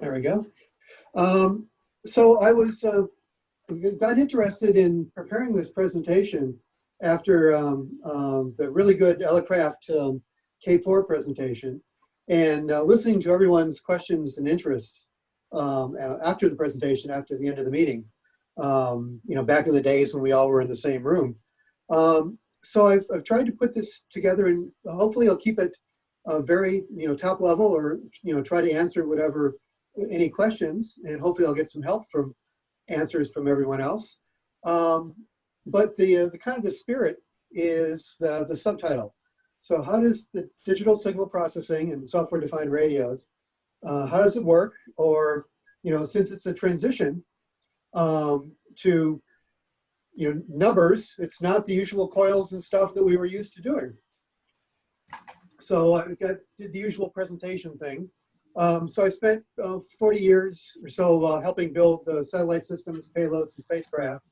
There we go. So I was got interested in preparing this presentation after the really good Elecraft K4 presentation, and listening to everyone's questions and interest after the presentation, after the end of the meeting. You know, back in the days when we all were in the same room. So I've tried to put this together, and hopefully I'll keep it very top level, or try to answer whatever any questions, and hopefully I'll get some help from answers from everyone else. But the kind of the spirit is the subtitle. So how does the digital signal processing and software-defined radios, how does it work? Or since it's a transition to numbers, it's not the usual coils and stuff that we were used to doing. So I did the usual presentation thing. So I spent 40 years or so helping build satellite systems, payloads, and spacecraft,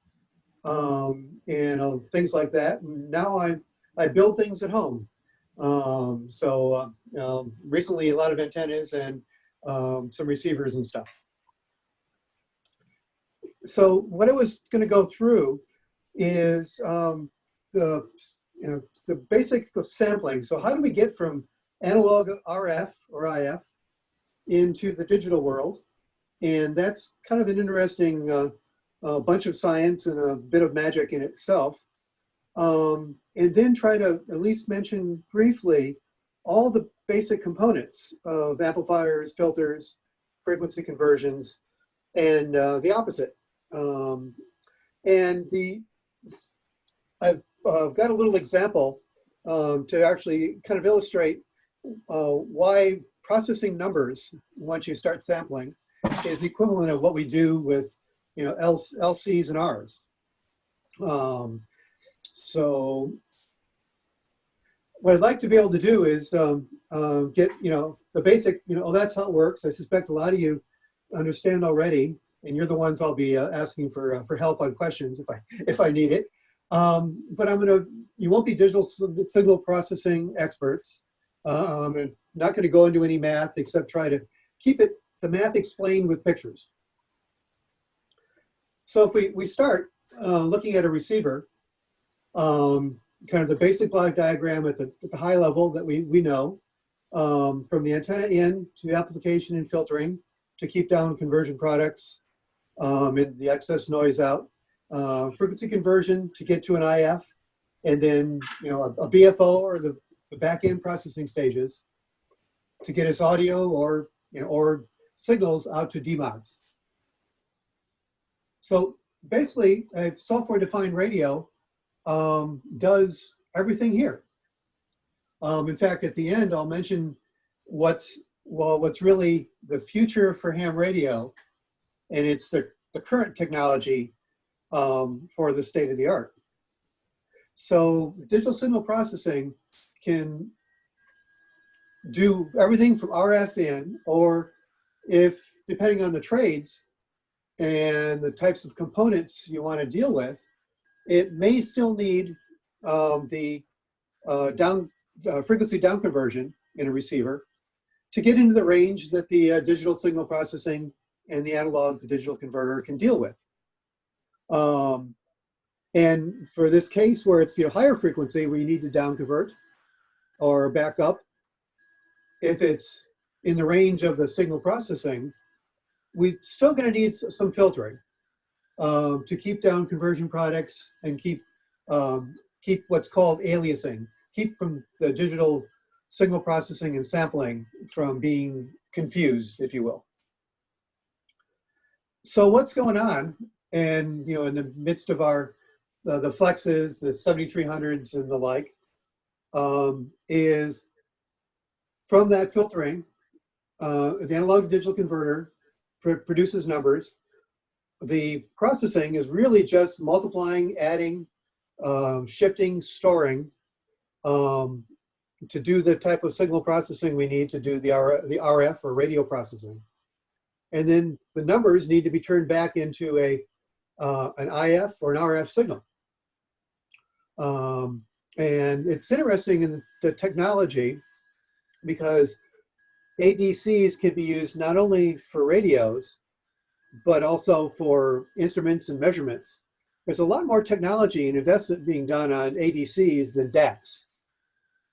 and things like that. And now I build things at home. Recently a lot of antennas and some receivers and stuff. So what I was going to go through is the basic of sampling. So how do we get from analog RF or IF into the digital world? And that's kind of an interesting bunch of science and a bit of magic in itself. And then try to at least mention briefly all the basic components of amplifiers, filters, frequency conversions, and the opposite. I've got a little example to actually kind of illustrate why processing numbers, once you start sampling, is equivalent of what we do with LCs and Rs. So what I'd like to be able to do is get the basic, that's how it works. I suspect a lot of you understand already, and you're the ones I'll be asking for help on questions if I need it. But you won't be digital signal processing experts. I'm not going to go into any math except try to keep the math explained with pictures. So if we start looking at a receiver, kind of the basic block diagram at the high level that we know, from the antenna in to amplification and filtering to keep down conversion products, and the excess noise out, frequency conversion to get to an IF, and then a BFO or the back-end processing stages to get us audio or signals out to demods. So basically, a software-defined radio does everything here. In fact, at the end, I'll mention what's really the future for ham radio, and it's the current technology for the state of the art. So digital signal processing can do everything from RF in, or if, depending on the trades and the types of components you want to deal with, it may still need the frequency down conversion in a receiver to get into the range that the digital signal processing and the analog to digital converter can deal with. And for this case where it's higher frequency, we need to down convert or back up. If it's in the range of the signal processing, we're still going to need some filtering to keep down conversion products and keep what's called aliasing, keep from the digital signal processing and sampling from being confused, if you will. So what's going on, and in the midst of our the flexes, the 7300s and the like, is from that filtering, the analog to digital converter produces numbers. The processing is really just multiplying, adding, shifting, storing to do the type of signal processing we need to do the RF or radio processing. And then the numbers need to be turned back into an IF or an RF signal. And it's interesting in the technology because ADCs can be used not only for radios, but also for instruments and measurements. There's a lot more technology and investment being done on ADCs than DACs.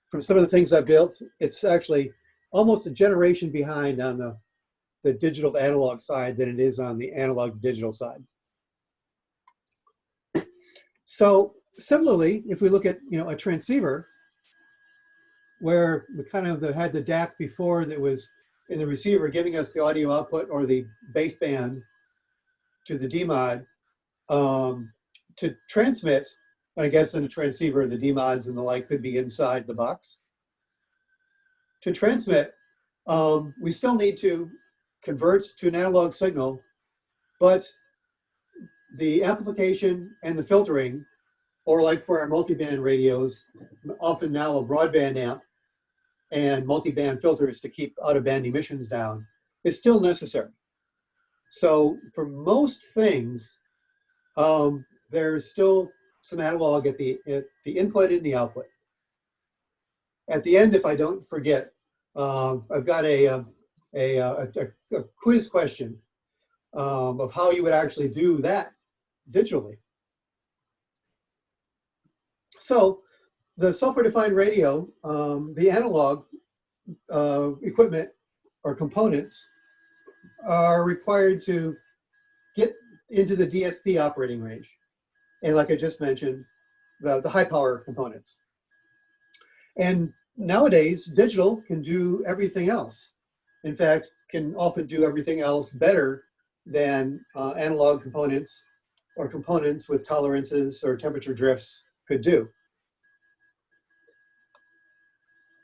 From some of the things I built, it's actually almost a generation behind on the digital to analog side than it is on the analog to digital side. So similarly, if we look at a transceiver, where we kind of had the DAC before that was in the receiver giving us the audio output or the baseband to the DMOD to transmit, I guess in a transceiver, the DMODs and the like could be inside the box. To transmit, we still need to convert to an analog signal, but the amplification and the filtering, or like for our multiband radios, often now a broadband amp and multiband filters to keep out-of-band emissions down, is still necessary. So for most things, there's still some analog at the input and the output. At the end, if I don't forget, I've got a quiz question of how you would actually do that digitally. So the software-defined radio, the analog equipment or components are required to get into the DSP operating range. And like I just mentioned, the high power components. And nowadays, digital can do everything else. In fact, can often do everything else better than analog components or components with tolerances or temperature drifts could do.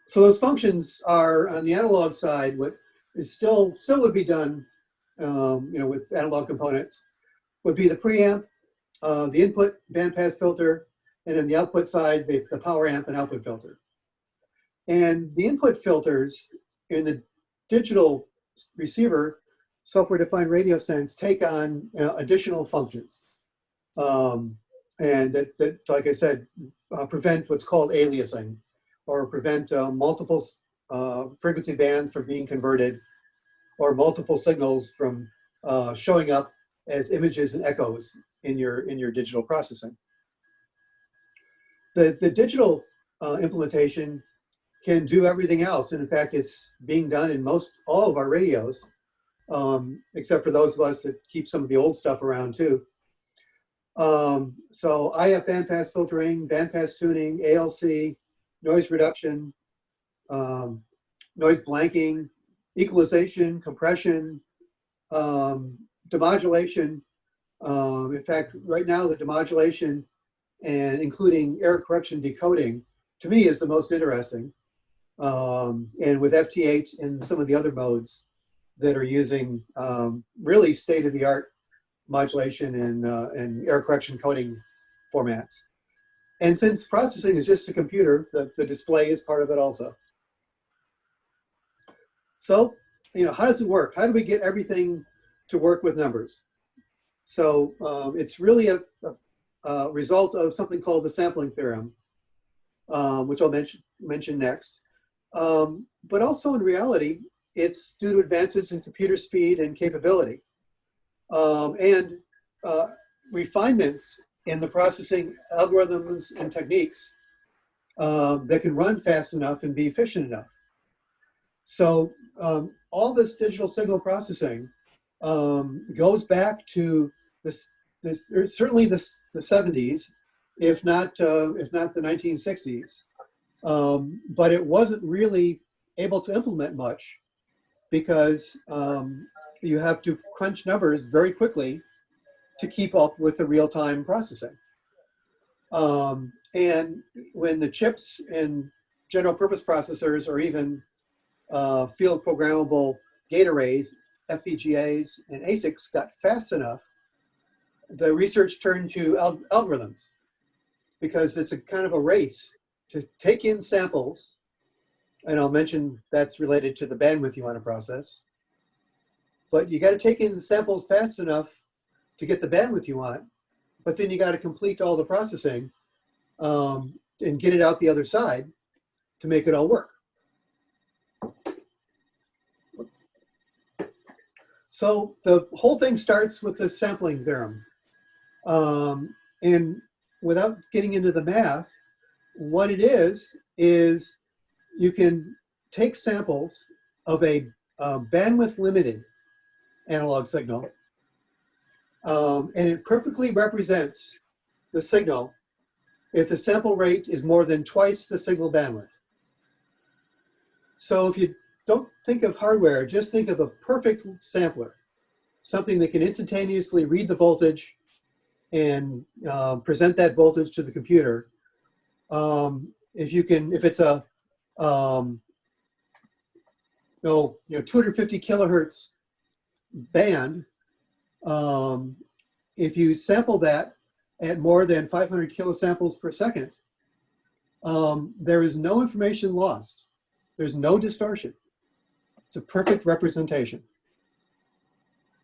So those functions are on the analog side. What is still would be done, with analog components, would be the preamp, the input bandpass filter, and then the output side, the power amp and output filter. And the input filters in the digital receiver software-defined radio sense take on additional functions, and that, like I said, prevent what's called aliasing, or prevent multiple frequency bands from being converted, or multiple signals from showing up as images and echoes in your digital processing. The digital implementation can do everything else. And in fact, it's being done in all of our radios, except for those of us that keep some of the old stuff around too. So IF bandpass filtering, bandpass tuning, ALC, noise reduction, noise blanking, equalization, compression, demodulation. In fact, right now the demodulation and including error correction decoding, to me, is the most interesting. And with FT8 and some of the other modes that are using really state-of-the-art modulation and error correction coding formats. And since processing is just a computer, the display is part of it also. So, how does it work? How do we get everything to work with numbers? So it's really a result of something called the sampling theorem, which I'll mention next. But also in reality, it's due to advances in computer speed and capability, and refinements in the processing algorithms and techniques that can run fast enough and be efficient enough. So all this digital signal processing goes back to certainly the 70s, if not the 1960s. But it wasn't really able to implement much because you have to crunch numbers very quickly to keep up with the real-time processing. And when the chips and general purpose processors or even field programmable gate arrays, FPGAs and ASICs got fast enough, the research turned to algorithms, because it's a kind of a race to take in samples, and I'll mention that's related to the bandwidth you want to process, but you got to take in the samples fast enough to get the bandwidth you want, but then you got to complete all the processing and get it out the other side to make it all work. So the whole thing starts with the sampling theorem. And without getting into the math, what it is you can take samples of a bandwidth limited analog signal, and it perfectly represents the signal if the sample rate is more than twice the signal bandwidth. So if you don't think of hardware, just think of a perfect sampler, something that can instantaneously read the voltage and present that voltage to the computer. If it's a 250 kilohertz band, if you sample that at more than 500 kilosamples per second, there is no information lost. There's no distortion. It's a perfect representation.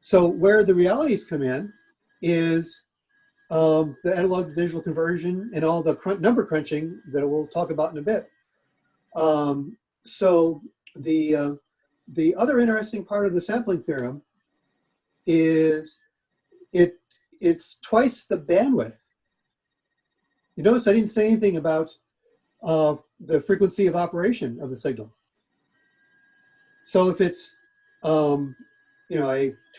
So where the realities come in is the analog to digital conversion and all the number crunching that we'll talk about in a bit. So the other interesting part of the sampling theorem is it's twice the bandwidth. You notice I didn't say anything about the frequency of operation of the signal. So if it's a 2.5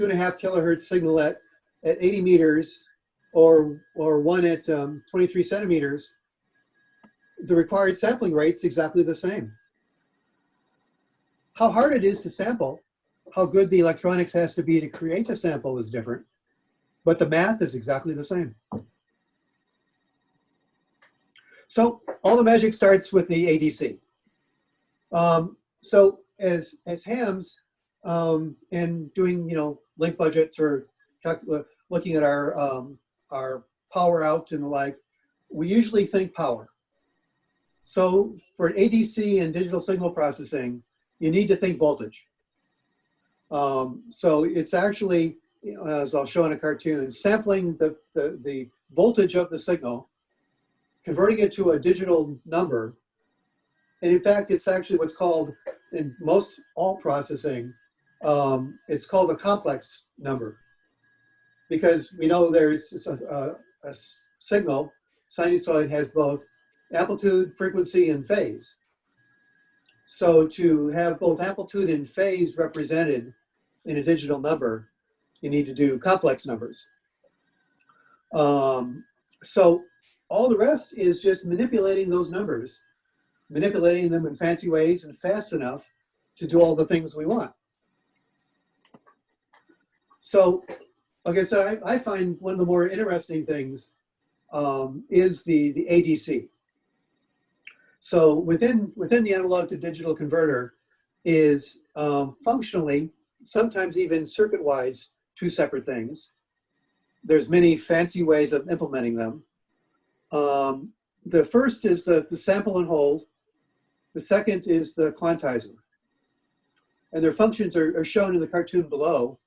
kilohertz signal at 80 meters or one at 23 centimeters, the required sampling rate's exactly the same. How hard it is to sample, how good the electronics has to be to create a sample is different, but the math is exactly the same. So all the magic starts with the ADC. So as hams and doing link budgets or looking at our power out and the like, we usually think power. So for ADC and digital signal processing, you need to think voltage. So it's actually, as I'll show in a cartoon, sampling the voltage of the signal, converting it to a digital number. And in fact, it's actually what's called, in most all processing, it's called a complex number. Because we know there's a signal, sinusoid has both amplitude, frequency, and phase. So to have both amplitude and phase represented in a digital number, you need to do complex numbers. So all the rest is just manipulating those numbers, manipulating them in fancy ways and fast enough to do all the things we want. So, like I said, I find one of the more interesting things is the ADC. So within the analog to digital converter is functionally, sometimes even circuit-wise, two separate things. There's many fancy ways of implementing them. The first is the sample and hold. The second is the quantizer. And their functions are shown in the cartoon below.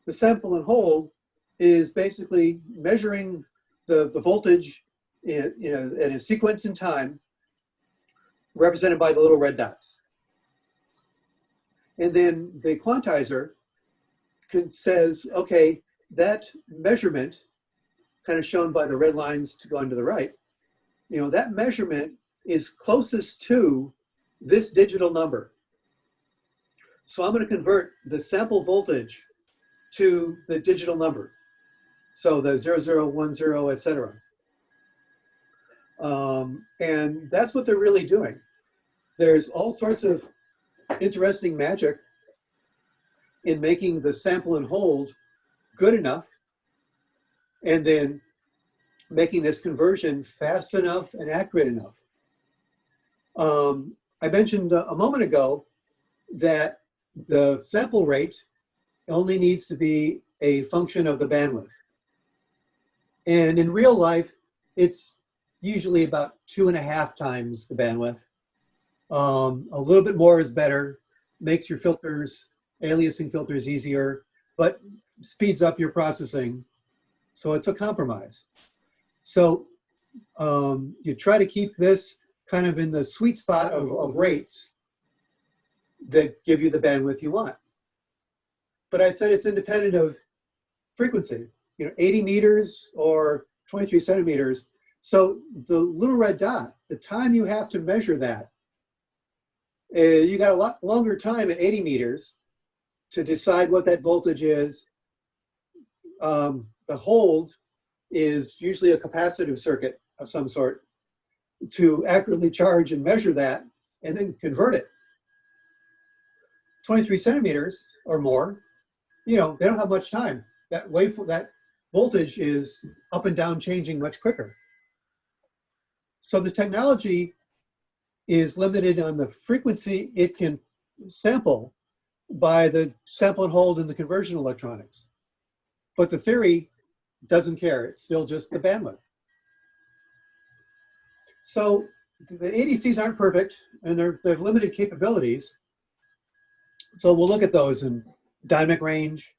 The sample and hold is basically measuring the voltage in a sequence in time, represented by the little red dots. And then the quantizer says, okay, that measurement, kind of shown by the red lines to go on to the right, that measurement is closest to this digital number. So I'm going to convert the sample voltage to the digital number. So the 0010, etc. And that's what they're really doing. There's all sorts of interesting magic in making the sample and hold good enough, and then making this conversion fast enough and accurate enough. I mentioned a moment ago that the sample rate only needs to be a function of the bandwidth. And in real life, it's usually about 2.5 times the bandwidth. A little bit more is better, makes your filters, aliasing filters easier, but speeds up your processing. So it's a compromise. So you try to keep this kind of in the sweet spot of rates that give you the bandwidth you want. but I said it's independent of frequency, 80 meters or 23 centimeters. So the little red dot, the time you have to measure that, you got a lot longer time at 80 meters to decide what that voltage is. The hold is usually a capacitive circuit of some sort to accurately charge and measure that and then convert it. 23 centimeters or more, they don't have much time. That voltage is up and down changing much quicker. So the technology is limited on the frequency it can sample by the sample and hold in the conversion electronics. But the theory doesn't care. It's still just the bandwidth. So the ADCs aren't perfect, and they have limited capabilities. So we'll look at those in dynamic range,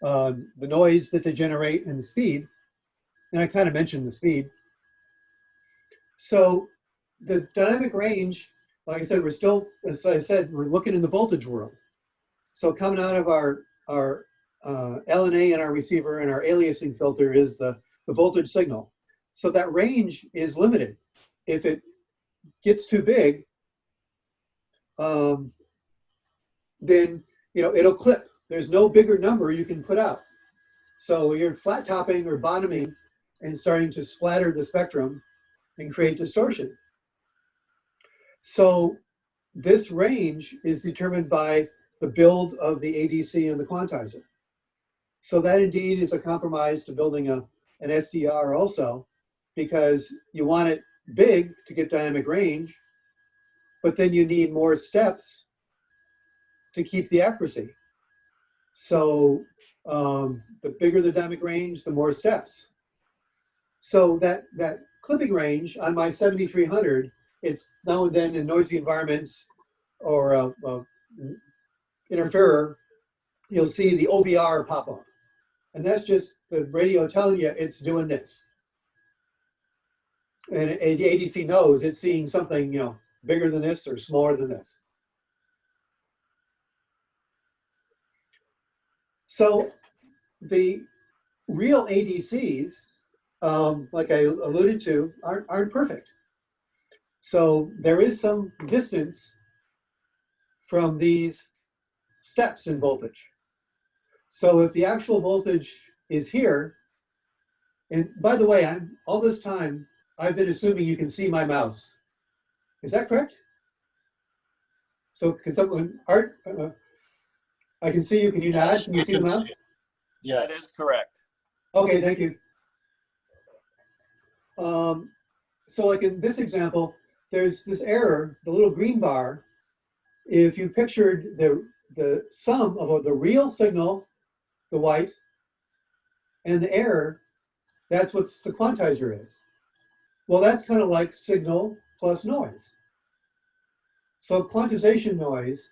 the noise that they generate, and the speed. And I kind of mentioned the speed. So the dynamic range, like I said, we're still, as I said, we're looking in the voltage world. So coming out of our LNA in our receiver and our aliasing filter is the voltage signal. So that range is limited. If it gets too big, then it'll clip. There's no bigger number you can put out. So you're flat topping or bottoming and starting to splatter the spectrum and create distortion. So this range is determined by the build of the ADC and the quantizer. So that indeed is a compromise to building an SDR also, because you want it big to get dynamic range, but then you need more steps to keep the accuracy. So the bigger the dynamic range, the more steps. So that clipping range on my 7300, it's now and then in noisy environments or interferer, you'll see the OVR pop up. And that's just the radio telling you it's doing this. And the ADC knows it's seeing something, bigger than this or smaller than this. So the real ADCs, like I alluded to, aren't perfect. So there is some distance from these steps in voltage. So if the actual voltage is here, and by the way, all this time, I've been assuming you can see my mouse. Is that correct? So can someone, Art, I can see you. Can you nod? Can you see the mouse? Yes. That is correct. Okay, thank you. So like in this example, there's this error, the little green bar. If you pictured the sum of the real signal, the white, and the error, that's what the quantizer is. Well, that's kind of like signal plus noise. So quantization noise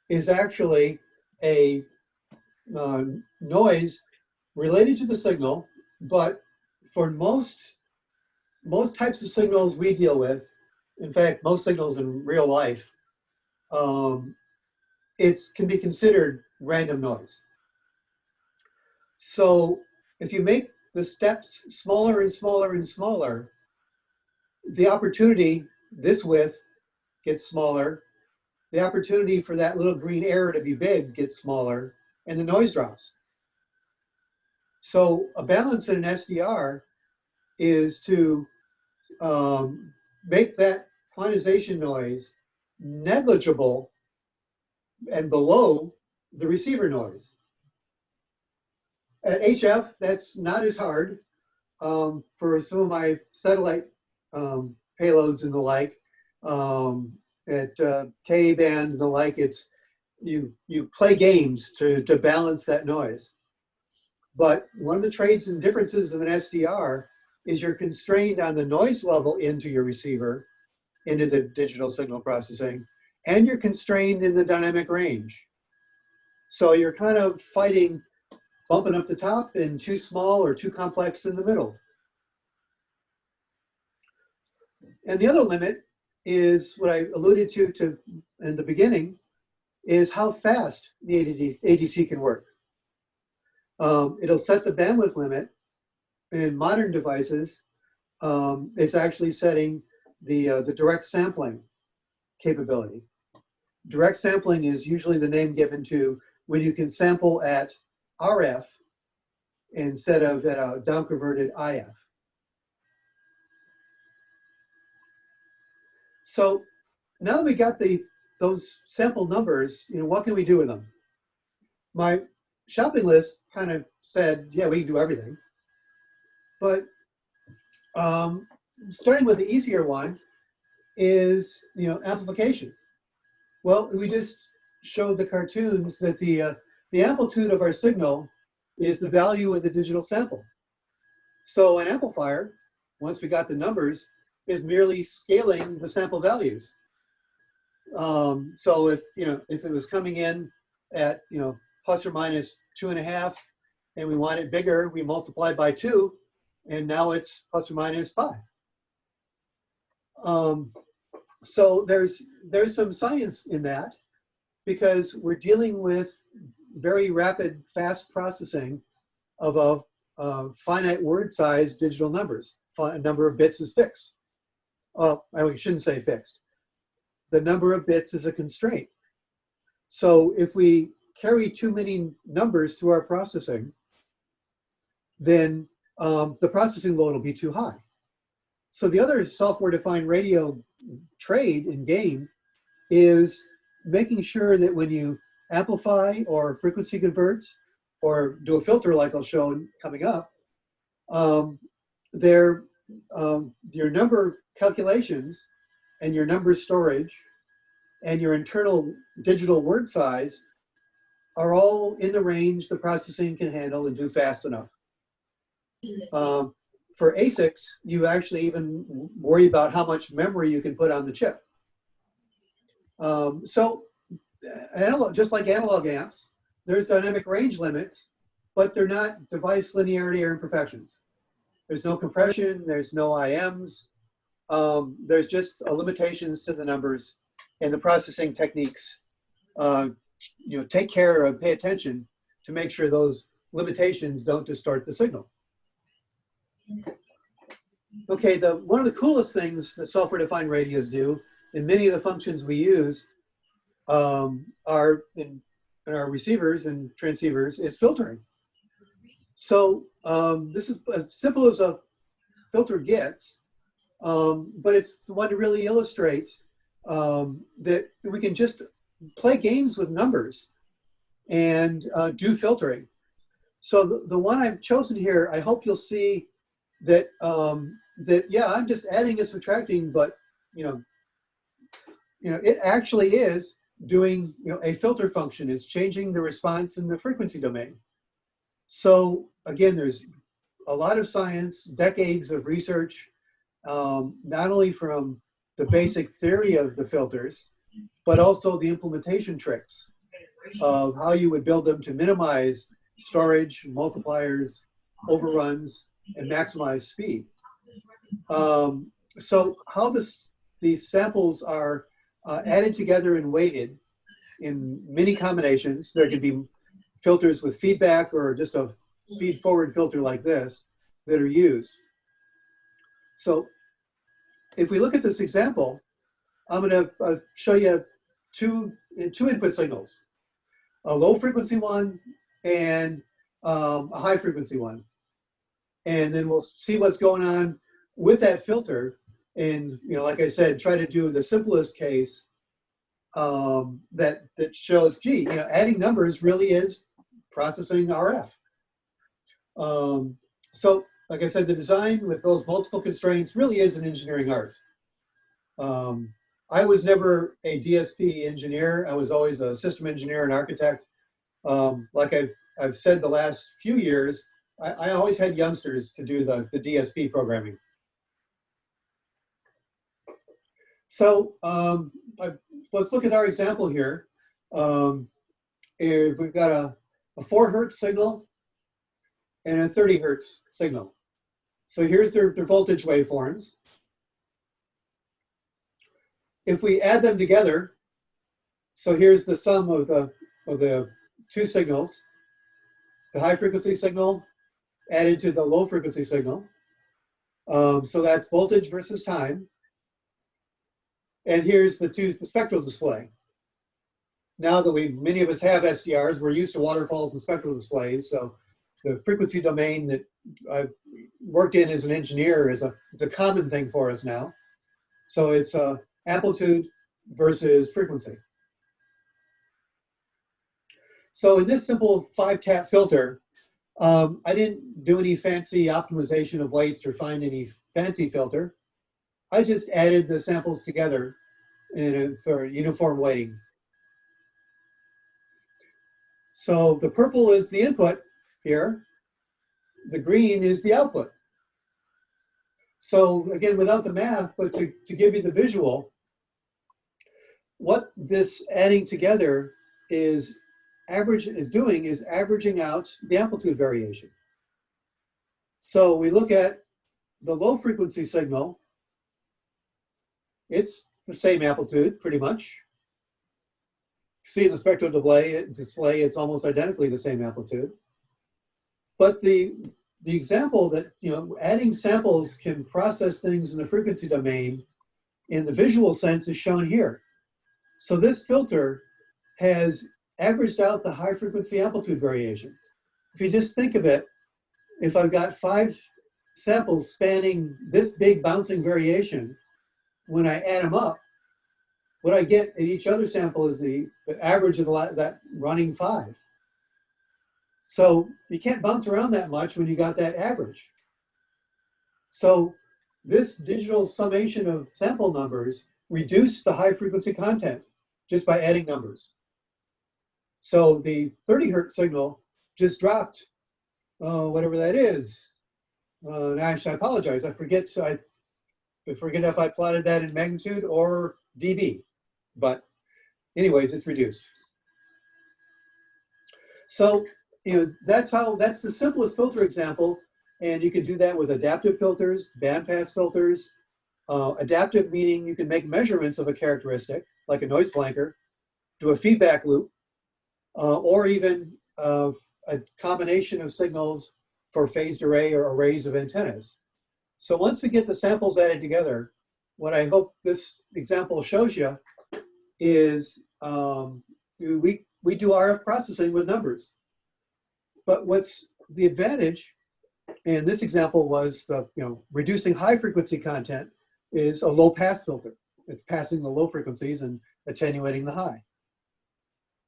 is actually a noise related to the signal, but for most types of signals we deal with, in fact, most signals in real life, it can be considered random noise. So if you make the steps smaller and smaller and smaller, the opportunity, this width gets smaller, the opportunity for that little green error to be big gets smaller, and the noise drops. So a balance in an SDR is to make that quantization noise negligible and below the receiver noise. At HF, that's not as hard. For some of my satellite payloads and the like, at K-band and the like, it's you play games to balance that noise. But one of the traits and differences of an SDR is you're constrained on the noise level into your receiver, into the digital signal processing, and you're constrained in the dynamic range. So you're kind of fighting bumping up the top and too small or too complex in the middle. And the other limit is what I alluded to in the beginning, is how fast the ADC can work. It'll set the bandwidth limit. In modern devices, it's actually setting the direct sampling capability. Direct sampling is usually the name given to when you can sample at RF instead of at a down-converted IF. So now that we got those sample numbers, what can we do with them? My shopping list kind of said, yeah, we can do everything. But starting with the easier one is, amplification. Well, we just showed the cartoons that the amplitude of our signal is the value of the digital sample. So an amplifier, once we got the numbers, is merely scaling the sample values. So if it was coming in at plus or minus 2.5, and we want it bigger, we multiply by 2, and now it's plus or minus 5. So there's some science in that, because we're dealing with very rapid, fast processing of finite word size digital numbers. A number of bits is fixed. Well, I shouldn't say fixed. The number of bits is a constraint. So if we carry too many numbers through our processing, then the processing load will be too high. So the other software-defined radio trade and game is making sure that when you amplify or frequency convert or do a filter like I'll show coming up, your number calculations and your number storage and your internal digital word size are all in the range the processing can handle and do fast enough. For ASICs, you actually even worry about how much memory you can put on the chip. So just like analog amps, there's dynamic range limits, but they're not device linearity or imperfections. There's no compression, there's no IMs, there's just limitations to the numbers, and the processing techniques take care of, pay attention to make sure those limitations don't distort the signal. Okay, one of the coolest things that software-defined radios do, and many of the functions we use are in our receivers and transceivers, is filtering. So this is as simple as a filter gets, but it's the one to really illustrate that we can just play games with numbers and do filtering. So the one I've chosen here, I hope you'll see that yeah, I'm just adding and subtracting, but it actually is doing a filter function. It's changing the response in the frequency domain. So again, there's a lot of science, decades of research, not only from the basic theory of the filters, but also the implementation tricks of how you would build them to minimize storage, multipliers, overruns, and maximize speed. So how these samples are added together and weighted in many combinations. There could be filters with feedback or just a feed-forward filter like this that are used. So if we look at this example, I'm going to show you two input signals, a low-frequency one and a high-frequency one. And then we'll see what's going on with that filter. And like I said, try to do the simplest case that shows, gee, adding numbers really is processing RF. So like I said, the design with those multiple constraints really is an engineering art. I was never a DSP engineer. I was always a system engineer and architect. Like I've said the last few years, I always had youngsters to do the DSP programming. So let's look at our example here. If we've got a 4 hertz signal and a 30 hertz signal. So here's their voltage waveforms. If we add them together, so here's the sum of the two signals. the high frequency signal added to the low frequency signal. So that's voltage versus time. And here's the spectral display. Now that many of us have SDRs, we're used to waterfalls and spectral displays. So the frequency domain that I've worked in as an engineer it's a common thing for us now. So it's amplitude versus frequency. So in this simple 5-tap filter, I didn't do any fancy optimization of weights or find any fancy filter. I just added the samples together for uniform weighting. So the purple is the input here. The green is the output. So again, without the math, but to give you the visual, what this adding together is averaging out the amplitude variation. So we look at the low frequency signal. It's the same amplitude, pretty much. See in the spectral display, it's almost identically the same amplitude. But the example that, adding samples can process things in the frequency domain in the visual sense is shown here. So this filter has averaged out the high frequency amplitude variations. If you just think of it, if I've got 5 samples spanning this big bouncing variation, when I add them up, what I get at each other sample is the average of that running 5. So you can't bounce around that much when you got that average. So this digital summation of sample numbers reduced the high frequency content just by adding numbers. So the 30 hertz signal just dropped, whatever that is. Actually, I apologize. I forget if I plotted that in magnitude or dB. But anyways, it's reduced. So that's the simplest filter example, and you can do that with adaptive filters, bandpass filters. Adaptive meaning you can make measurements of a characteristic, like a noise blanker, do a feedback loop, or even a combination of signals for phased array or arrays of antennas. So once we get the samples added together, what I hope this example shows you is we do RF processing with numbers. But what's the advantage, and this example was reducing high frequency content, is a low pass filter. It's passing the low frequencies and attenuating the high.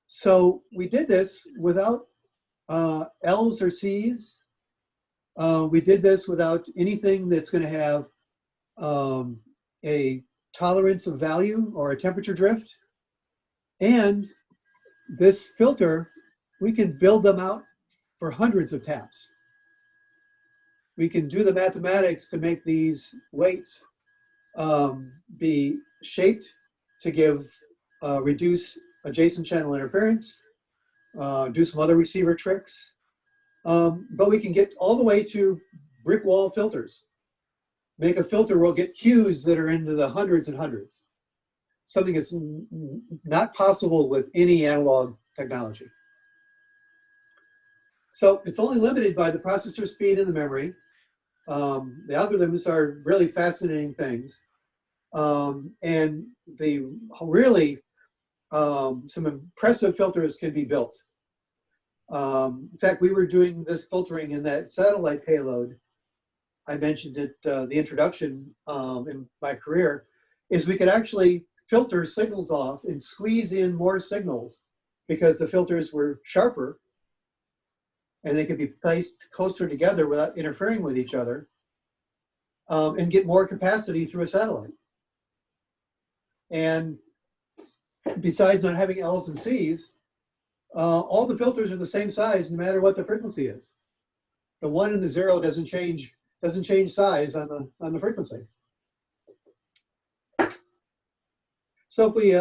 So we did this without L's or C's. We did this without anything that's going to have a tolerance of value or a temperature drift. And this filter, we can build them out for hundreds of taps. We can do the mathematics to make these weights be shaped to reduce adjacent channel interference, do some other receiver tricks. But we can get all the way to brick wall filters. Make a filter where we'll get cues that are into the hundreds and hundreds. Something that's not possible with any analog technology. So it's only limited by the processor speed and the memory. The algorithms are really fascinating things. And some impressive filters can be built. In fact, we were doing this filtering in that satellite payload. I mentioned it, the introduction in my career, is we could actually filter signals off and squeeze in more signals because the filters were sharper and they could be placed closer together without interfering with each other, and get more capacity through a satellite. And besides not having L's and C's, all the filters are the same size no matter what the frequency is. The 1 and the 0 doesn't change size on the frequency. So if we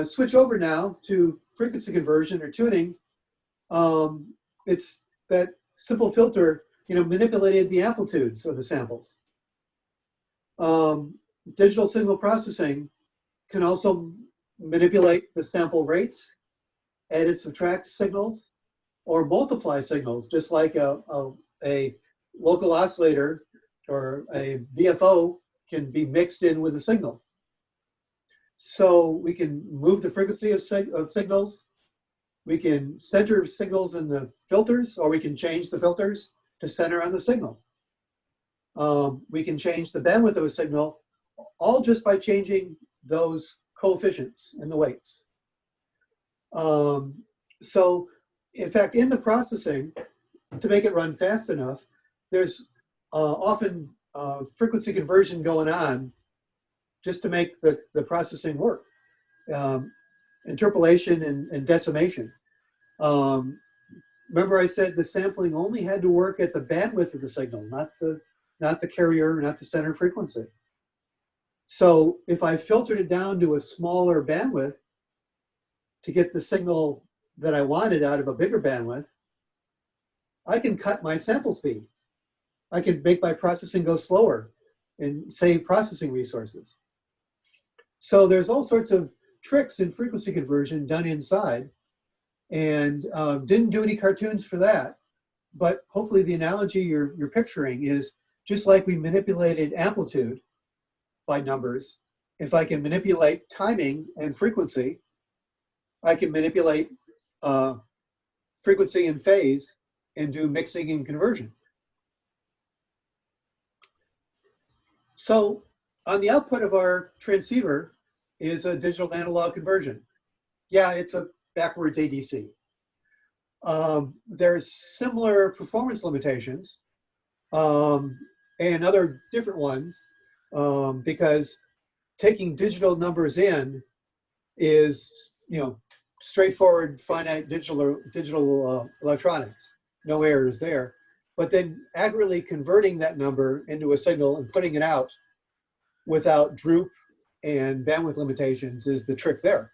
switch over now to frequency conversion or tuning, it's that simple filter, manipulated the amplitudes of the samples. Digital signal processing can also manipulate the sample rates, add and subtract signals, or multiply signals, just like a local oscillator or a VFO can be mixed in with a signal. So we can move the frequency of signals. We can center signals in the filters, or we can change the filters to center on the signal. We can change the bandwidth of a signal, all just by changing those coefficients and the weights. So, in fact, in the processing, to make it run fast enough, there's often frequency conversion going on just to make the processing work. Interpolation and decimation. Remember I said the sampling only had to work at the bandwidth of the signal, not the carrier, not the center frequency. So if I filtered it down to a smaller bandwidth to get the signal that I wanted out of a bigger bandwidth, I can cut my sample speed. I can make my processing go slower and save processing resources. So there's all sorts of tricks in frequency conversion done inside, and didn't do any cartoons for that. But hopefully the analogy you're picturing is just like we manipulated amplitude by numbers. If I can manipulate timing and frequency, I can manipulate frequency and phase and do mixing and conversion. So on the output of our transceiver is a digital to analog conversion. Yeah, it's a backwards ADC. There's similar performance limitations and other different ones because taking digital numbers in is, straightforward finite digital electronics. No errors there. But then accurately converting that number into a signal and putting it out without droop and bandwidth limitations is the trick there.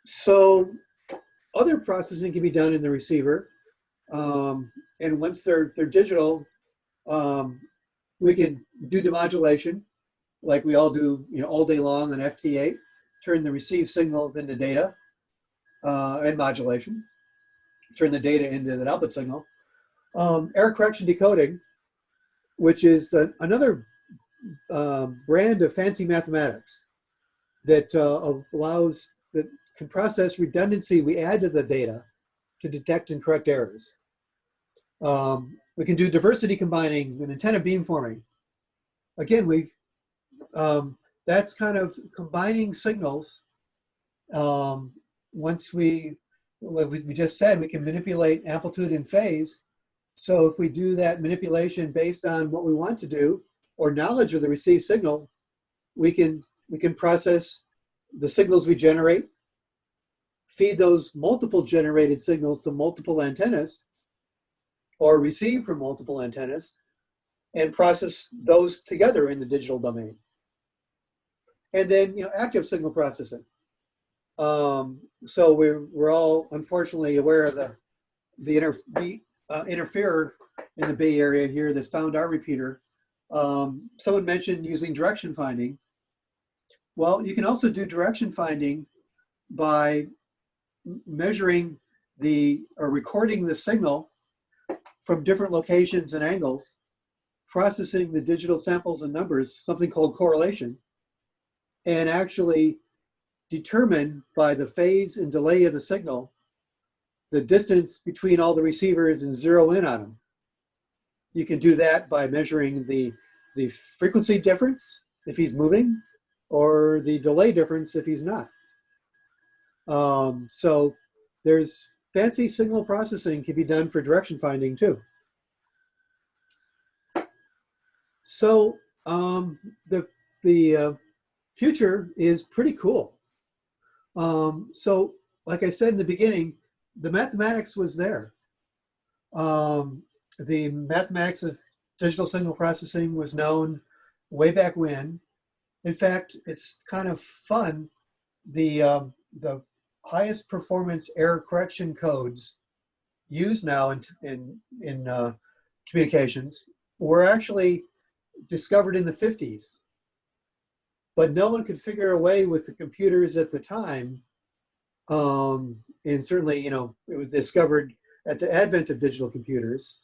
So other processing can be done in the receiver. And once they're digital, we can do demodulation like we all do all day long on FT8, turn the received signals into data and modulation, turn the data into an output signal. Error correction decoding, which is another brand of fancy mathematics that that can process redundancy we add to the data to detect and correct errors. We can do diversity combining and antenna beamforming. Again, that's kind of combining signals. Once we just said, we can manipulate amplitude and phase. So if we do that manipulation based on what we want to do or knowledge of the received signal, we can process the signals we generate, feed those multiple generated signals to multiple antennas, or receive from multiple antennas, and process those together in the digital domain. And then active signal processing. So we're all unfortunately aware of the interferer in the Bay Area here that's found our repeater. Someone mentioned using direction finding. Well, you can also do direction finding by measuring or recording the signal from different locations and angles, processing the digital samples and numbers, something called correlation, and actually determine by the phase and delay of the signal the distance between all the receivers and zero in on them. You can do that by measuring the frequency difference if he's moving, or the delay difference if he's not. So there's fancy signal processing can be done for direction finding too. So the future is pretty cool. So like I said in the beginning, the mathematics was there. The mathematics of digital signal processing was known way back when. In fact, it's kind of fun. The highest performance error correction codes used now in communications were actually discovered in the 50s. But no one could figure a way with the computers at the time and certainly, you know, it was discovered at the advent of digital computers.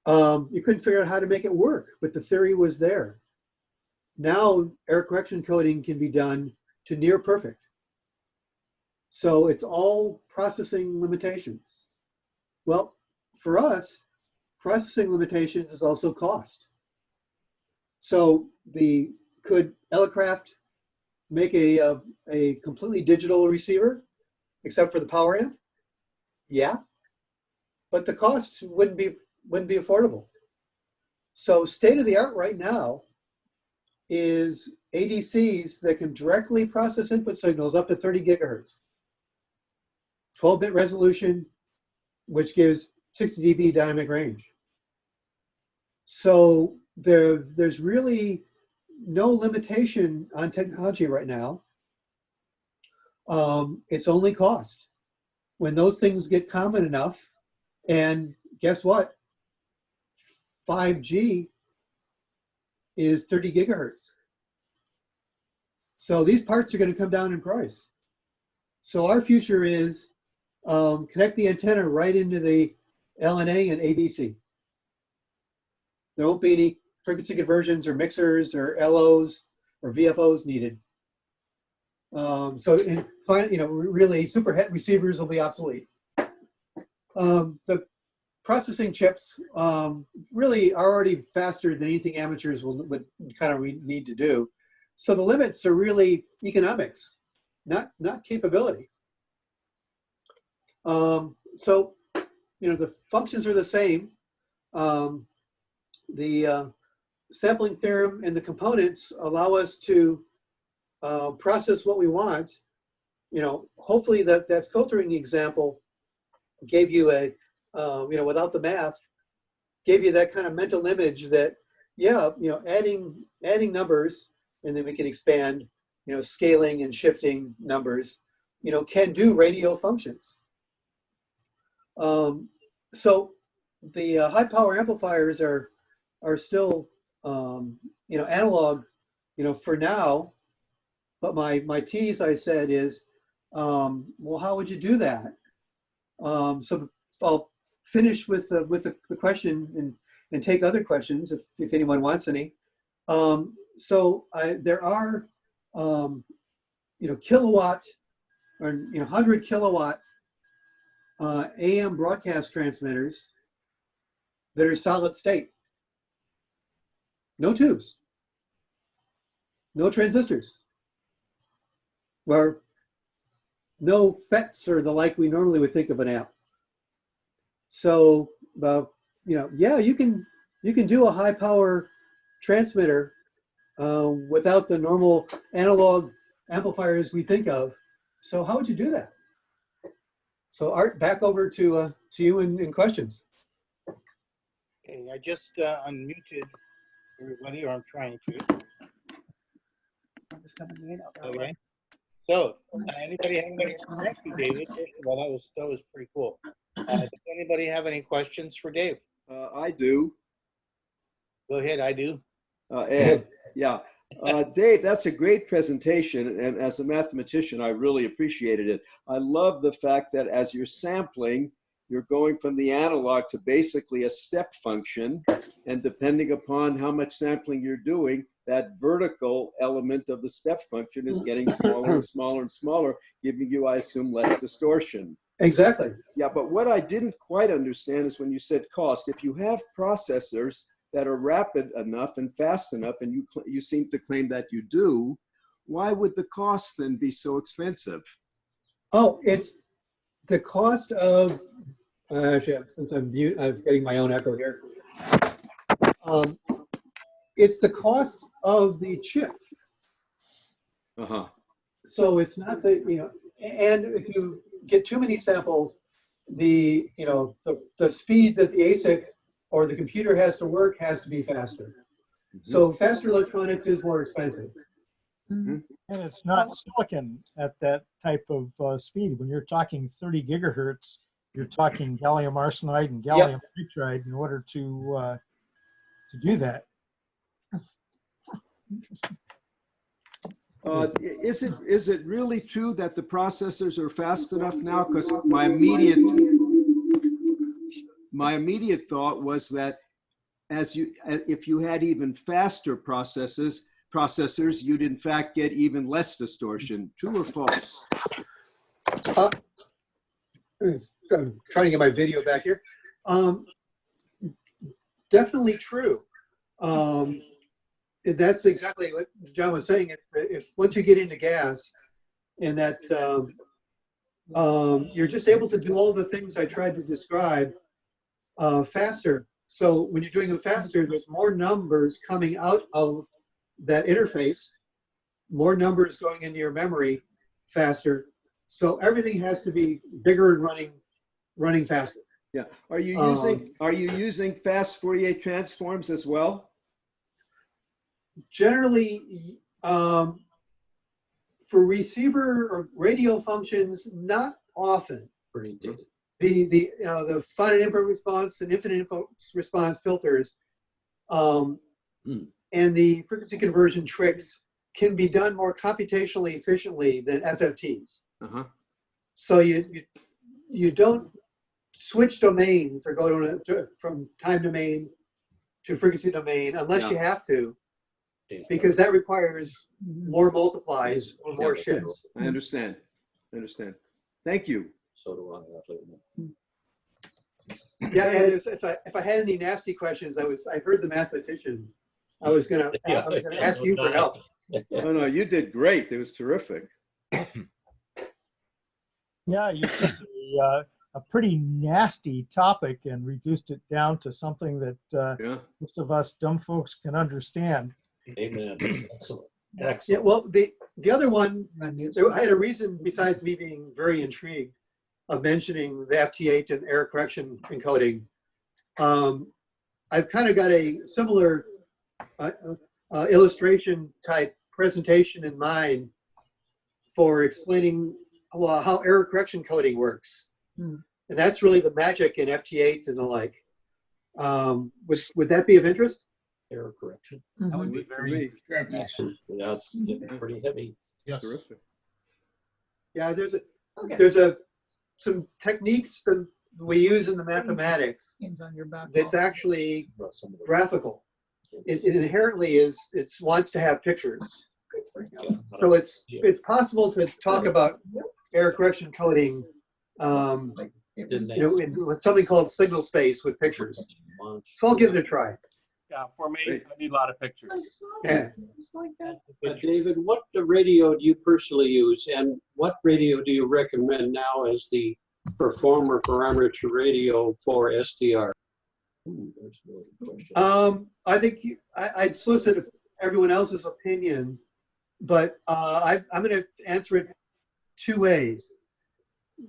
You couldn't figure out how to make it work, but the theory was there. Now, error correction coding can be done to near perfect. So it's all processing limitations. Well, for us, processing limitations is also cost. So could Elecraft make a completely digital receiver, except for the power amp? Yeah, but the cost wouldn't be affordable. So state of the art right now is ADCs that can directly process input signals up to 30 gigahertz, 12-bit resolution, which gives 60 dB dynamic range. So there's really no limitation on technology right now. It's only cost. When those things get common enough, and guess what? 5G is 30 gigahertz. So these parts are going to come down in price. So our future is connect the antenna right into the LNA and ADC. There won't be any frequency conversions or mixers or LOs or VFOs needed. Really super het receivers will be obsolete. The processing chips really are already faster than anything amateurs would kind of need to do. So the limits are really economics, not capability. So, you know, the functions are the same. The sampling theorem and the components allow us to process what we want. You know, hopefully that filtering example gave you a, you know, without the math, gave you that kind of mental image that, yeah, you know, adding numbers, and then we can expand, you know, scaling and shifting numbers, you know, can do radio functions. So the high power amplifiers are still, you know, analog, you know, for now. But my tease, I said, is, well, how would you do that? So I'll finish with the question and take other questions if anyone wants any. So there are, you know, kilowatt or, you know, 100 kilowatt AM broadcast transmitters that are solid state. No tubes, no transistors, or no FETs or the like we normally would think of an amp. So, you know, yeah, you can do a high power transmitter without the normal analog amplifiers we think of. So how would you do that? So Art, back over to you in questions. Okay, I just unmuted everybody, or I'm trying to. Okay. So, anybody have any? Thank you, David. First of all, that was pretty cool. Does anybody have any questions for Dave? I do. Go ahead. I do. Ed, yeah. Dave, that's a great presentation, and as a mathematician, I really appreciated it. I love the fact that as you're sampling, you're going from the analog to basically a step function, and depending upon how much sampling you're doing, that vertical element of the step function is getting smaller and smaller and smaller, giving you, I assume, less distortion. Exactly. Yeah, but what I didn't quite understand is when you said cost. If you have processors that are rapid enough and fast enough, and you seem to claim that you do, why would the cost then be so expensive? Oh, it's the cost of, actually, since I'm getting my own echo here. It's the cost of the chip. So it's not the, you know, and if you get too many samples, the speed that the ASIC or the computer has to work has to be faster. So faster electronics is more expensive. And it's not silicon at that type of speed. When you're talking 30 gigahertz, you're talking gallium arsenide and gallium nitride in order to do that. Is it really true that the processors are fast enough now? Because my immediate thought was that if you had even faster processors, you'd in fact get even less distortion. True or false? I'm trying to get my video back here. Definitely true. That's exactly what John was saying. If once you get into gas, and that you're just able to do all the things I tried to describe faster. So when you're doing them faster, there's more numbers coming out of that interface, more numbers going into your memory faster. So everything has to be bigger and running faster. Yeah. Are you using fast Fourier transforms as well? Generally, for receiver or radio functions, not often. Pretty dated. The finite input response and infinite input response filters and the frequency conversion tricks can be done more computationally efficiently than FFTs. So you don't switch domains or go from time domain to frequency domain unless you have to, because that requires more multiplies or more shifts. I understand. Thank you. So do I. Yeah, and if I had any nasty questions, I heard the mathematician. I was gonna ask you for help. No, you did great. It was terrific. Yeah, you took a pretty nasty topic and reduced it down to something that most of us dumb folks can understand. Amen. Excellent. Yeah, well, the other one, I had a reason besides me being very intrigued of mentioning the FT8 and error correction encoding. I've kind of got a similar illustration type presentation in mind for explaining how error correction coding works. And that's really the magic in FT8 and the like. Would that be of interest? Error correction. That would be very Excellent. Yeah, it's getting pretty heavy. Yes. Terrific. Yeah, there's some techniques that we use in the mathematics that's actually graphical. It inherently wants to have pictures. So it's possible to talk about error correction coding with something called signal space with pictures. So I'll give it a try. Yeah, for me, I need a lot of pictures. Yeah. David, what radio do you personally use, and what radio do you recommend now as the performer parameter radio for SDR? That's a really good question. I think I'd solicit everyone else's opinion, but I'm going to answer it two ways.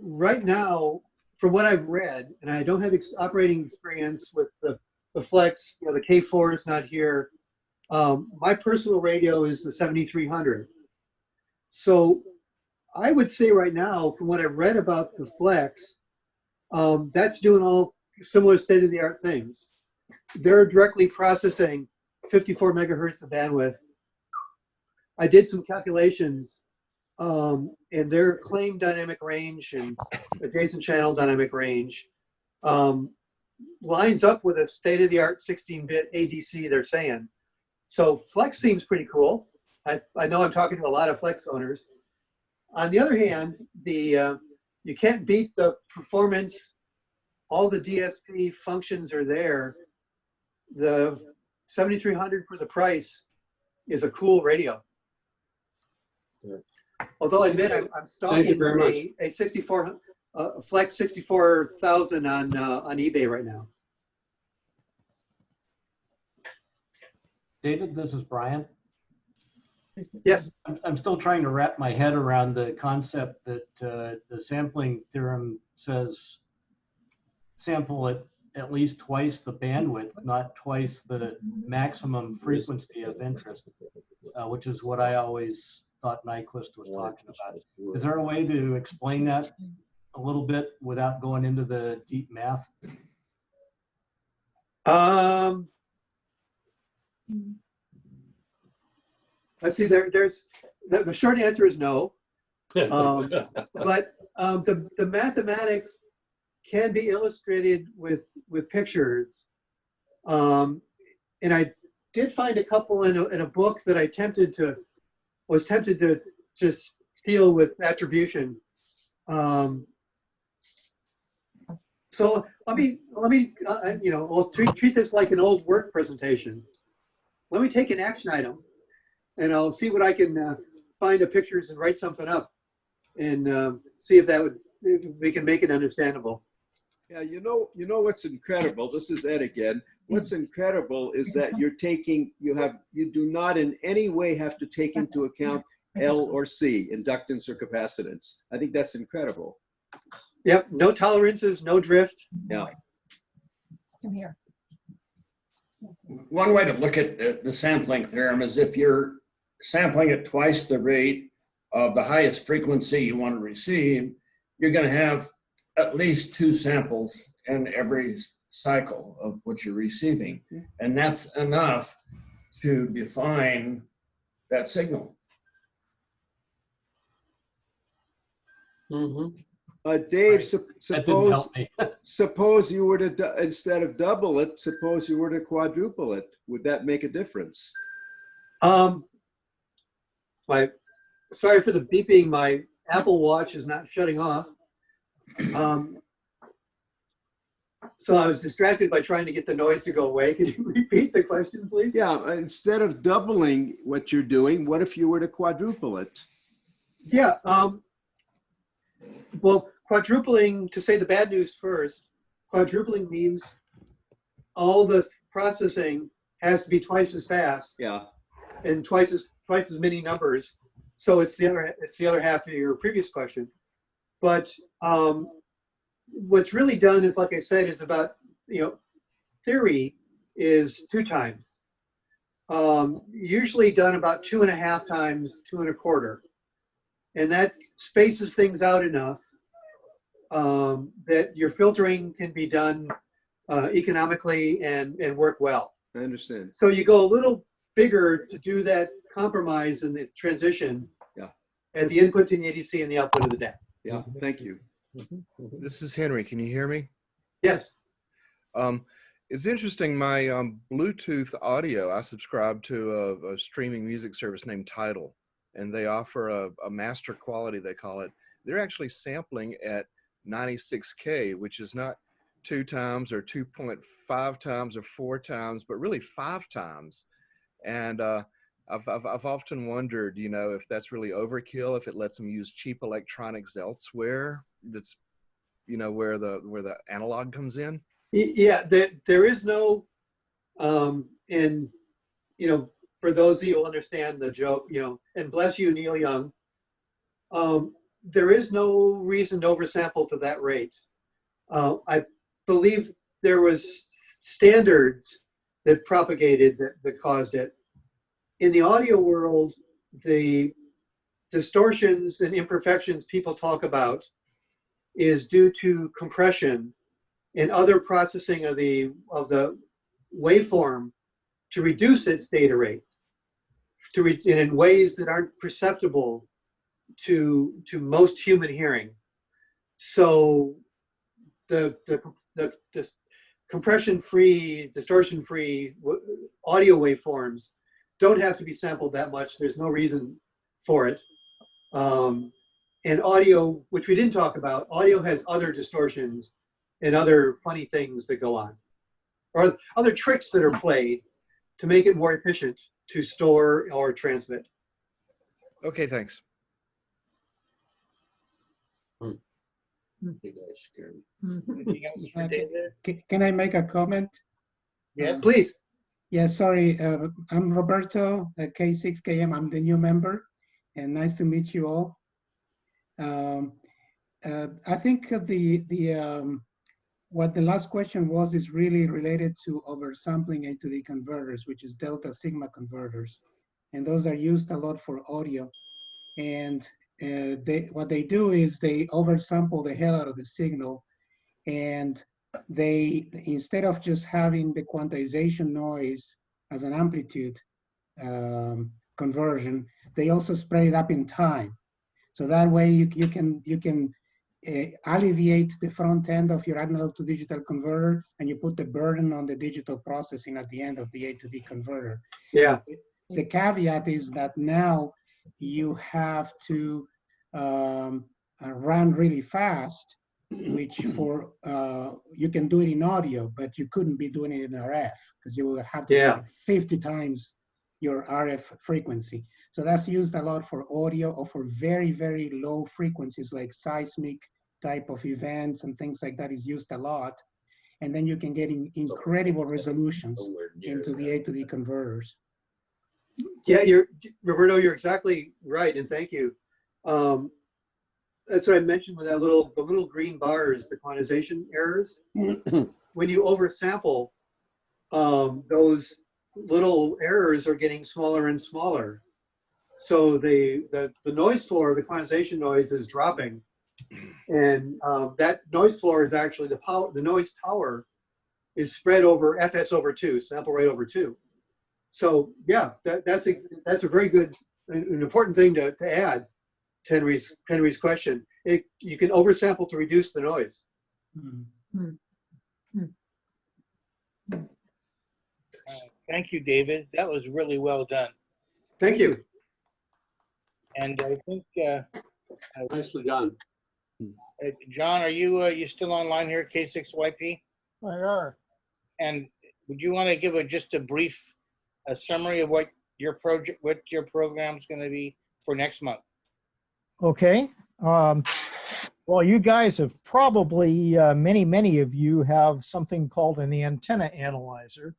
Right now, from what I've read, and I don't have operating experience with the Flex, the K4 is not here. My personal radio is the 7300. So I would say right now, from what I've read about the Flex, that's doing all similar state-of-the-art things. They're directly processing 54 megahertz of bandwidth. I did some calculations, and their claim dynamic range and adjacent channel dynamic range lines up with a state-of-the-art 16-bit ADC they're saying. So Flex seems pretty cool. I know I'm talking to a lot of Flex owners. On the other hand, you can't beat the performance. All the DSP functions are there. The 7300 for the price is a cool radio. Although I admit I'm stalking a 64 Flex 64,000 on eBay right now. David, this is Brian. Yes. I'm still trying to wrap my head around the concept that the sampling theorem says sample at least twice the bandwidth, not twice the maximum frequency of interest, which is what I always thought Nyquist was talking about. Is there a way to explain that a little bit without going into the deep math? I see there's the short answer is no. But the mathematics can be illustrated with pictures. And I did find a couple in a book that I was tempted to just deal with attribution. So let me we'll treat this like an old work presentation. Let me take an action item, and I'll see what I can find of pictures and write something up, and see if we can make it understandable. Yeah, you know what's incredible? This is Ed again. What's incredible is that you do not in any way have to take into account L or C, inductance or capacitance. I think that's incredible. Yep, no tolerances, no drift. Yeah. Come here. One way to look at the sampling theorem is if you're sampling at twice the rate of the highest frequency you want to receive, you're going to have at least 2 samples in every cycle of what you're receiving. And that's enough to define that signal. Dave, That didn't help me. suppose you were to, instead of double it, suppose you were to quadruple it. Would that make a difference? Sorry for the beeping. My Apple Watch is not shutting off. So I was distracted by trying to get the noise to go away. Could you repeat the question, please? Yeah, instead of doubling what you're doing, what if you were to quadruple it? Yeah. Well, quadrupling, to say the bad news first, quadrupling means all the processing has to be twice as fast. Yeah. And twice as many numbers. So it's the other half of your previous question. But what's really done is, like I said, is about, theory is 2 times. Usually done about 2.5 times, 2.25. And that spaces things out enough that your filtering can be done economically and work well. I understand. So you go a little bigger to do that compromise in the transition. Yeah. And the input to the ADC and the output of the DAC. Yeah, thank you. This is Henry. Can you hear me? Yes. It's interesting. My Bluetooth audio, I subscribe to a streaming music service named Tidal, and they offer a master quality, they call it. They're actually sampling at 96K, which is not 2 times or 2.5 times or 4 times, but really 5 times. And I've often wondered, if that's really overkill, if it lets them use cheap electronics elsewhere. That's, where the analog comes in. Yeah, there is no, for those of you who understand the joke, and bless you, Neil Young, there is no reason to oversample to that rate. I believe there was standards that propagated that caused it. In the audio world, the distortions and imperfections people talk about is due to compression and other processing of the waveform to reduce its data rate in ways that aren't perceptible to most human hearing. So the compression-free, distortion-free audio waveforms don't have to be sampled that much. There's no reason for it. And audio, which we didn't talk about, audio has other distortions and other funny things that go on, or other tricks that are played to make it more efficient to store or transmit. Okay, thanks. You guys scared me. Anything else for David? Can I make a comment? Yes. Please. Yeah, sorry. I'm Roberto, K6KM. I'm the new member, and nice to meet you all. I think what the last question was is really related to oversampling into the converters, which is delta sigma converters, and those are used a lot for audio. And what they do is they oversample the hell out of the signal, and they, instead of just having the quantization noise as an amplitude, conversion, they also spread it up in time. So that way you can alleviate the front end of your analog to digital converter, and you put the burden on the digital processing at the end of the A to D converter. Yeah. The caveat is that now you have to run really fast, which for you can do it in audio, but you couldn't be doing it in RF because you will have to do like 50 times your RF frequency. So that's used a lot for audio or for very, very low frequencies like seismic type of events and things like that is used a lot. And then you can get incredible resolutions into the A to D converters. Yeah, Roberto, you're exactly right, and thank you. That's what I mentioned with that the little green bars, the quantization errors. When you oversample, those little errors are getting smaller and smaller. So the noise floor, the quantization noise is dropping, and that noise floor is actually the noise power is spread over FS over 2, sample rate over 2. So yeah, that's a very good, an important thing to add to Henry's question. You can oversample to reduce the noise. Thank you, David. That was really well done. Thank you. And I think nicely done. John, are you still online here at K6YP? I are. And would you want to give just a brief summary of what your program's going to be for next month? Okay. Well, you guys have probably, many of you have something called an antenna analyzer.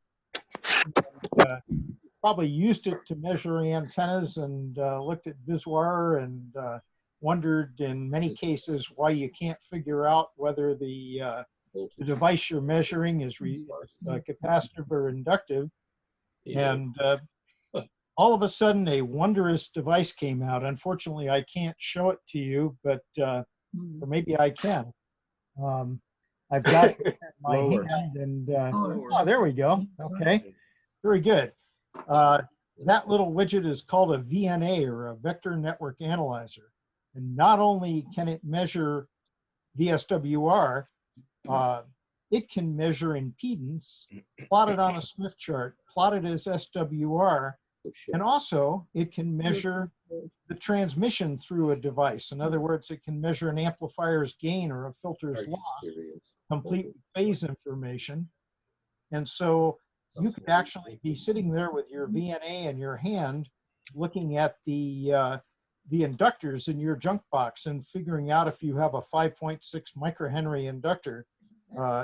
Probably used it to measure antennas and looked at Viswar and wondered in many cases why you can't figure out whether the device you're measuring is capacitive or inductive. And all of a sudden, a wondrous device came out. Unfortunately, I can't show it to you, but or maybe I can. I've got it in my hand, and oh, there we go. Okay, very good. That little widget is called a VNA, or a Vector Network Analyzer. And not only can it measure VSWR, it can measure impedance, plot it on a Smith chart, plot it as SWR, and also it can measure the transmission through a device. In other words, it can measure an amplifier's gain or a filter's loss, complete with phase information. And so you could actually be sitting there with your VNA in your hand, looking at the inductors in your junk box and figuring out if you have a 5.6 microhenry inductor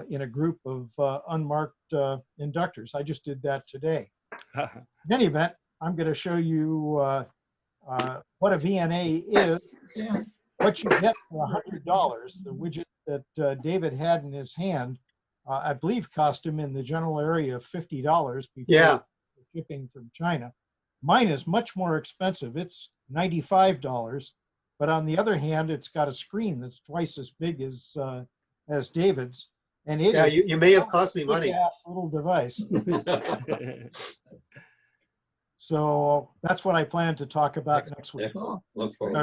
in a group of unmarked inductors. I just did that today. In any event, I'm going to show you what a VNA is, what you get for $100. The widget that David had in his hand, I believe, cost him in the general area of $50 before shipping from China. Mine is much more expensive. It's $95, but on the other hand, it's got a screen that's twice as big as David's, and it is you may have cost me money. Little device. So that's what I plan to talk about next week, or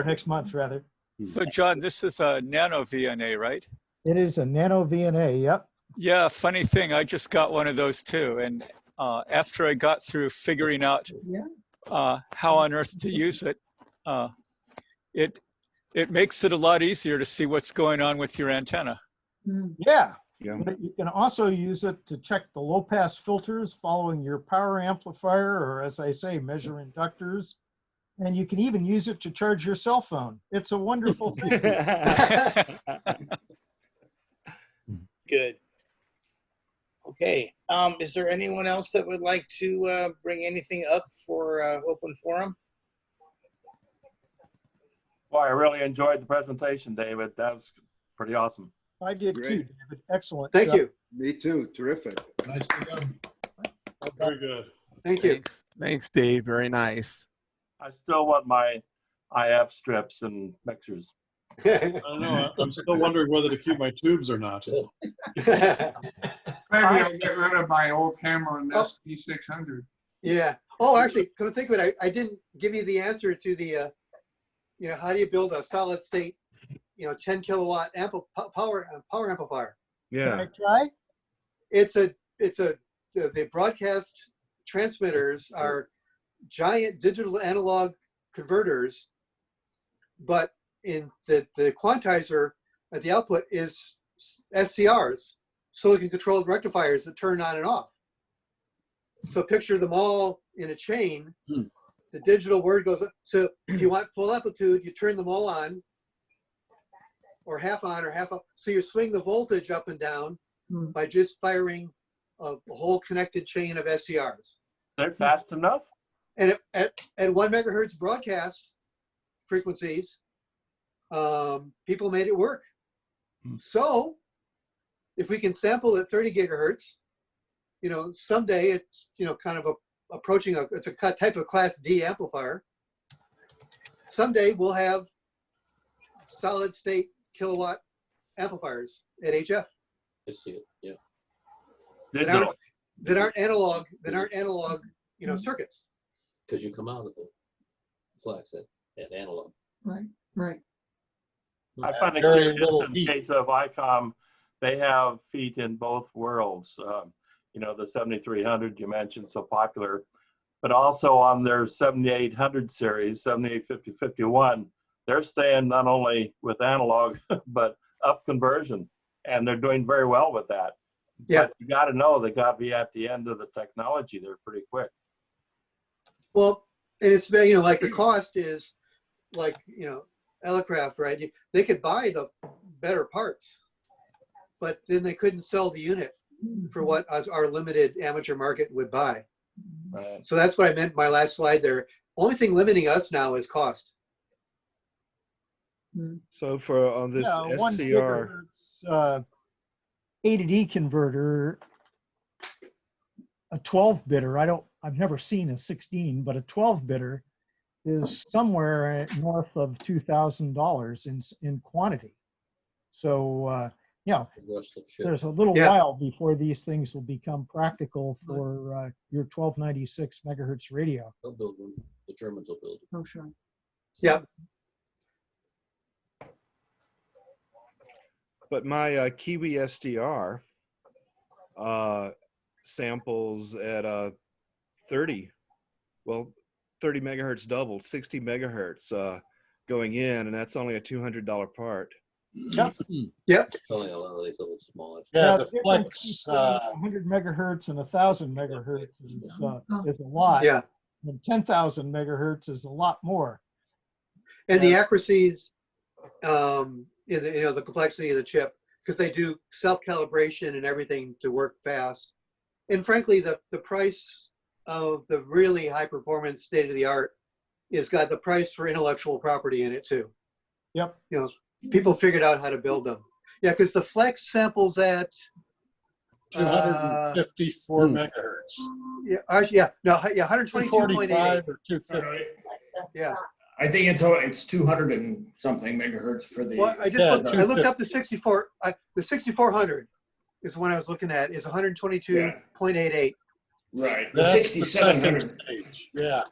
next month rather. So John, this is a nano VNA, right? It is a nano VNA. Yep. Yeah, funny thing, I just got one of those too. And after I got through figuring out how on earth to use it, it makes it a lot easier to see what's going on with your antenna. Yeah. But you can also use it to check the low pass filters following your power amplifier, or as I say, measure inductors. And you can even use it to charge your cell phone. It's a wonderful thing. Good. Okay. Is there anyone else that would like to bring anything up for open forum? Boy, I really enjoyed the presentation, David. That was pretty awesome. I did too, David. Excellent. Thank you. Me too. Terrific. Nicely done. Very good. Thank you. Thanks, Dave. Very nice. I still want my IF strips and mixers. I know. I'm still wondering whether to keep my tubes or not. Maybe I'll get rid of my old hammer and SP600. Yeah. Oh, actually, come to think of it, I didn't give you the answer to the, how do you build a solid state, 10 kilowatt power amplifier? Yeah. Try? The broadcast transmitters are giant digital analog converters, but in the quantizer at the output is SCRs, silicon controlled rectifiers that turn on and off. So picture them all in a chain. The digital word goes up. So if you want full amplitude, you turn them all on, or half on or half off. So you swing the voltage up and down by just firing a whole connected chain of SCRs. They're fast enough. And at 1 megahertz broadcast frequencies, people made it work. So if we can sample at 30 gigahertz, someday it's, kind of approaching it's a type of class D amplifier. Someday we'll have solid state kilowatt amplifiers at HF. I see it, yeah. That aren't analog, circuits. Because you come out of the flex at analog. Right, right. I find it curious in the case of ICOM, they have feet in both worlds. The 7300 you mentioned, so popular, but also on their 7800 series, 785051, they're staying not only with analog, but up conversion, and they're doing very well with that. Yeah. But you got to know they got to be at the end of the technology. They're pretty quick. Well, and it's, like the cost is like, Elecraft, right? They could buy the better parts, but then they couldn't sell the unit for what our limited amateur market would buy. Right. So that's what I meant by my last slide there. Only thing limiting us now is cost. So for this 1 SCR, gigahertz, A to D converter, a 12-bitter, I've never seen a 16, but a 12-bitter is somewhere north of $2,000 in quantity. So, there's a little while before these things will become practical for your 1296 megahertz radio. They'll build one. The Germans will build it. Oh, sure. Yeah. but my Kiwi SDR samples at 30 megahertz doubled, 60 megahertz going in, and that's only a $200 part. Yep. Yep. Only a lot of these little small. Yeah, the flex 100 megahertz and 1,000 megahertz is a lot. Yeah. And 10,000 megahertz is a lot more. And the accuracies, in the complexity of the chip, because they do self-calibration and everything to work fast. And frankly, the price of the really high performance state of the art is got the price for intellectual property in it too. Yep. People figured out how to build them. Yeah, because the flex samples at 254 megahertz. Yeah, actually, 122.8 or 250. Yeah. I think it's 200 and something megahertz for the. Well, I looked up the 64. The 6400 is the one I was looking at. Is 122.88. Right. The That's 6700. Yeah.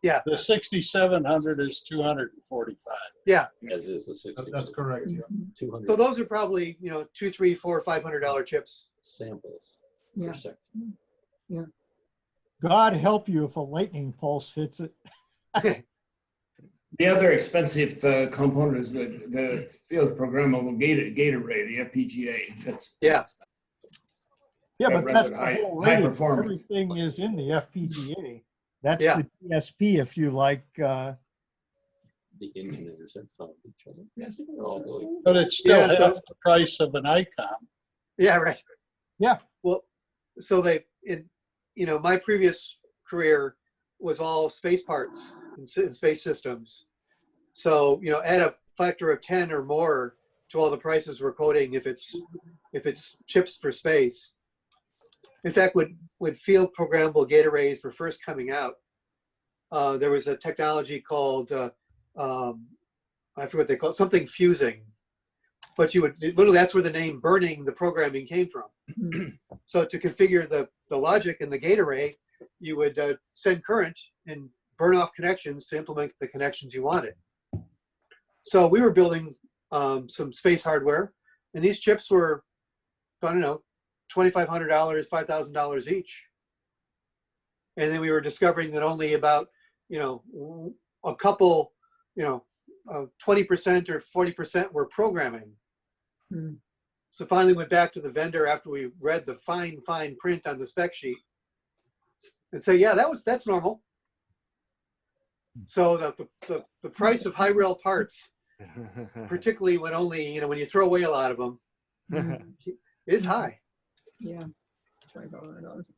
Yeah. The 6700 is 245. Yeah. As is the 60. That's correct. Yeah. 200 So those are probably $200, $300, $400, $500 chips. samples Yeah. per second. Yeah. God help you if a lightning pulse hits it. The other expensive component is the field programmable gate array, the FPGA. That's yeah. Yeah, that but runs that's at the whole high radio. performance. Everything is in the FPGA. That's Yeah. the TSP, if you like. The engineers have found each other. Yes. They're all going. But it's still Yeah, half the price of an ICOM. Yeah, right. Yeah. Well, so my previous career was all space parts and space systems. So, add a factor of 10 or more to all the prices we're quoting if it's chips for space. In fact, when field programmable gate arrays were first coming out, there was a technology called, I forget what they call it, something fusing. But literally, that's where the name burning the programming came from. So to configure the logic in the gate array, you would send current and burn off connections to implement the connections you wanted. So we were building some space hardware, and these chips were, I don't know, $2,500, $5,000 each. And then we were discovering that only about, a couple, 20% or 40% were programming. Hmm. So finally went back to the vendor after we read the fine print on the spec sheet and say, yeah, that's normal. So the price of high rail parts, particularly when only, when you throw away a lot of them, is high. Yeah. $2,500.